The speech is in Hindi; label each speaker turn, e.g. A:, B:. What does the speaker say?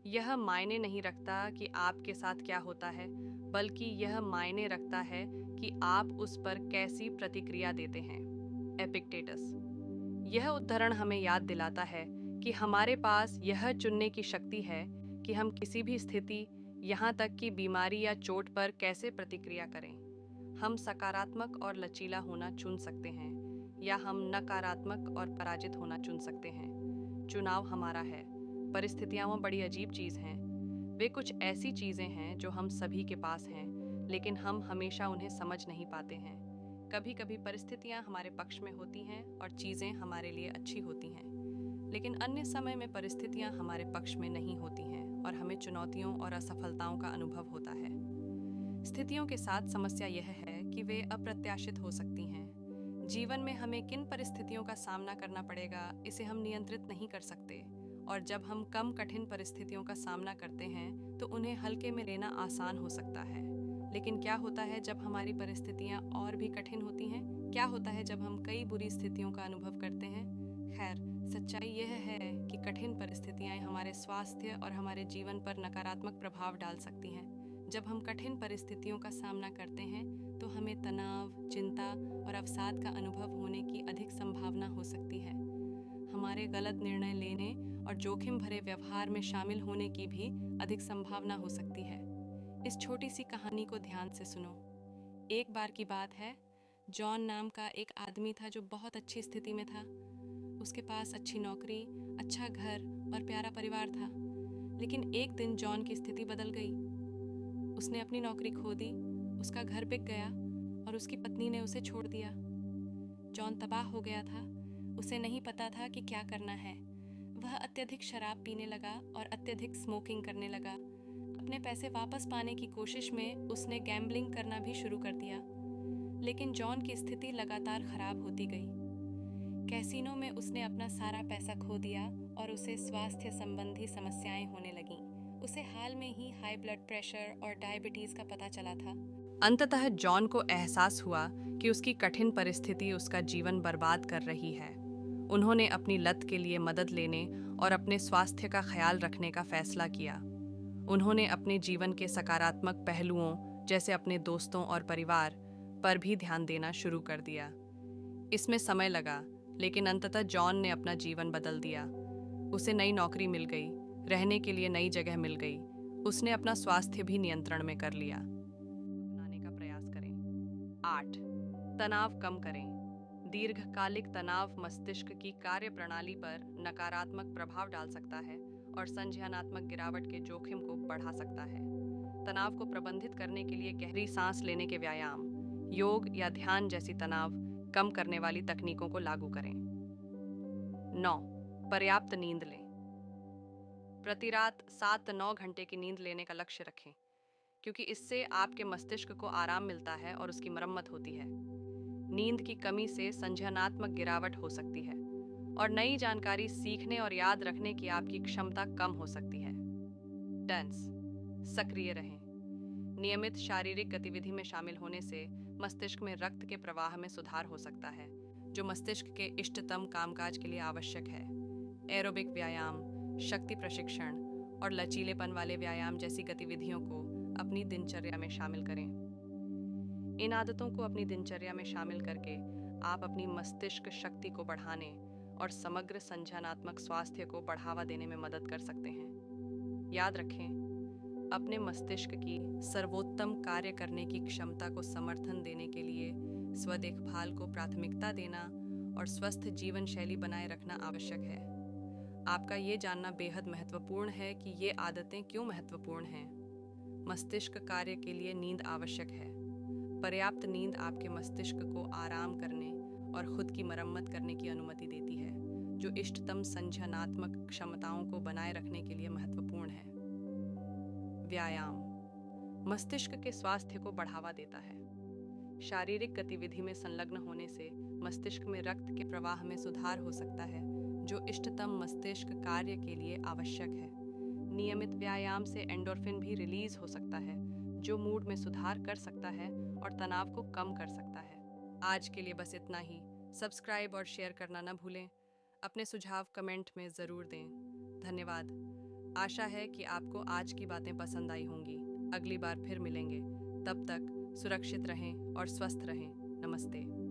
A: यह मायने नहीं रखता कि आपके साथ क्या होता है, बल्कि यह मायने रखता है कि आप उस पर कैसी प्रतिक्रिया देते हैं। एपिक्टेटस। यह उद्धरण हमें याद दिलाता है कि हमारे पास यह चुनने की शक्ति है कि हम किसी भी स्थिति, यहाँ तक कि बीमारी या चोट पर कैसे प्रतिक्रिया करें। हम सकारात्मक और लचीला होना चुन सकते हैं या हम नकारात्मक और पराजित होना चुन सकते हैं। चुनाव हमारा है। परिस्थितियाँ बड़ी अजीब चीज़ हैं। वे कुछ ऐसी चीज़ें हैं जो हम सभी के पास हैं, लेकिन हम हमेशा उन्हें समझ नहीं पाते हैं। कभी कभी परिस्थितियाँ हमारे पक्ष में होती हैं और चीज़ें हमारे लिए अच्छी होती हैं, लेकिन अन्य समय में परिस्थितियाँ हमारे पक्ष में नहीं होती हैं और हमें चुनौतियों और असफलताओं का अनुभव होता है। स्थितियों के साथ समस्या यह है कि वे अप्रत्याशित हो सकती हैं। जीवन में हमें किन परिस्थितियों का सामना करना पड़ेगा, इसे हम नियंत्रित नहीं कर सकते, और जब हम कम कठिन परिस्थितियों का सामना करते हैं तो उन्हें हल्के में लेना आसान हो सकता है। लेकिन क्या होता है जब हमारी परिस्थितियाँ और भी कठिन होती हैं? क्या होता है जब हम कई बुरी स्थितियों का अनुभव करते हैं? खैर, सच्चाई यह है कि कठिन परिस्थितियाँ हमारे स्वास्थ्य और हमारे जीवन पर नकारात्मक प्रभाव डाल सकती हैं। जब हम कठिन परिस्थितियों का सामना करते हैं तो हमें तनाव, चिंता और अवसाद का अनुभव होने की अधिक संभावना हो सकती है। हमारे गलत निर्णय लेने और जोखिम भरे व्यवहार में शामिल होने की भी अधिक संभावना हो सकती है। इस छोटी सी कहानी को ध्यान से सुनो। एक बार की बात है, जॉन नाम का एक आदमी था जो बहुत अच्छी स्थिति में था। उसके पास अच्छी नौकरी, अच्छा घर और प्यारा परिवार था। लेकिन एक दिन जॉन की स्थिति बदल गई। उसने अपनी नौकरी खो दी, उसका घर बिक गया और उसकी पत्नी ने उसे छोड़ दिया। जॉन तबाह हो गया था। उसे नहीं पता था कि क्या करना है। वह अत्यधिक शराब पीने लगा और अत्यधिक स्मोकिंग करने लगा। अपने पैसे वापस पाने की कोशिश में उसने गैम्बलिंग करना भी शुरू कर दिया। लेकिन जॉन की स्थिति लगातार खराब होती गई। कैसीनो में उसने अपना सारा पैसा खो दिया और उसे स्वास्थ्य संबंधी समस्याएं होने लगीं। उसे हाल में ही हाई ब्लड प्रेशर और डायबिटीज का पता चला था। अंततः जॉन को एहसास हुआ कि उसकी कठिन परिस्थिति उसका जीवन बर्बाद कर रही है। उन्होंने अपनी लत के लिए मदद लेने और अपने स्वास्थ्य का ख्याल रखने का फैसला किया। उन्होंने अपने जीवन के सकारात्मक पहलुओं, जैसे अपने दोस्तों और परिवार, पर भी ध्यान देना शुरू कर दिया। इसमें समय लगा, लेकिन अंततः जॉन ने अपना जीवन बदल दिया। उसे नई नौकरी मिल गई, रहने के लिए नई जगह मिल गई। उसने अपना स्वास्थ्य भी नियंत्रण में कर लिया। अपनाने का प्रयास करें। 8. तनाव कम करें। दीर्घकालिक तनाव मस्तिष्क की कार्यप्रणाली पर नकारात्मक प्रभाव डाल सकता है और संज्ञानात्मक गिरावट के जोखिम को बढ़ा सकता है। तनाव को प्रबंधित करने के लिए गहरी सांस लेने के व्यायाम, योग या ध्यान जैसी तनाव कम करने वाली तकनीकों को लागू करें। 9. पर्याप्त नींद लें। प्रति रात 7-9 घंटे की नींद लेने का लक्ष्य रखें, क्योंकि इससे आपके मस्तिष्क को आराम मिलता है और उसकी मरम्मत होती है। नींद की कमी से संज्ञानात्मक गिरावट हो सकती है और नई जानकारी सीखने और याद रखने की आपकी क्षमता कम हो सकती है। 10. सक्रिय रहें। नियमित शारीरिक गतिविधि में शामिल होने से मस्तिष्क में रक्त के प्रवाह में सुधार हो सकता है, जो मस्तिष्क के इष्टतम कामकाज के लिए आवश्यक है। एरोबिक व्यायाम, शक्ति प्रशिक्षण और लचीलेपन वाले व्यायाम जैसी गतिविधियों को अपनी दिनचर्या में शामिल करें। इन आदतों को अपनी दिनचर्या में शामिल करके आप अपनी मस्तिष्क शक्ति को बढ़ाने और समग्र संज्ञानात्मक स्वास्थ्य को बढ़ावा देने में मदद कर सकते हैं। याद रखें, अपने मस्तिष्क की सर्वोत्तम कार्य करने की क्षमता को समर्थन देने के लिए स्वदेखभाल को प्राथमिकता देना और स्वस्थ जीवन शैली बनाए रखना आवश्यक है। आपका ये जानना बेहद महत्वपूर्ण है कि ये आदतें क्यों महत्वपूर्ण हैं। मस्तिष्क कार्य के लिए नींद आवश्यक है। पर्याप्त नींद आपके मस्तिष्क को आराम करने और खुद की मरम्मत करने की अनुमति देती है, जो इष्टतम संज्ञानात्मक क्षमताओं को बनाए रखने के लिए महत्वपूर्ण है। व्यायाम मस्तिष्क के स्वास्थ्य को बढ़ावा देता है। शारीरिक गतिविधि में संलग्न होने से मस्तिष्क में रक्त के प्रवाह में सुधार हो सकता है, जो इष्टतम मस्तिष्क कार्य के लिए आवश्यक है। नियमित व्यायाम से एंडोर्फिन भी रिलीज हो सकता है, जो मूड में सुधार कर सकता है और तनाव को कम कर सकता है। आज के लिए बस इतना ही। सब्सक्राइब और शेयर करना न भूलें। अपने सुझाव कमेंट में ज़रूर दें। धन्यवाद। आशा है कि आपको आज की बातें पसंद आई होंगी। अगली बार फिर मिलेंगे। तब तक सुरक्षित रहें और स्वस्थ रहें। नमस्ते।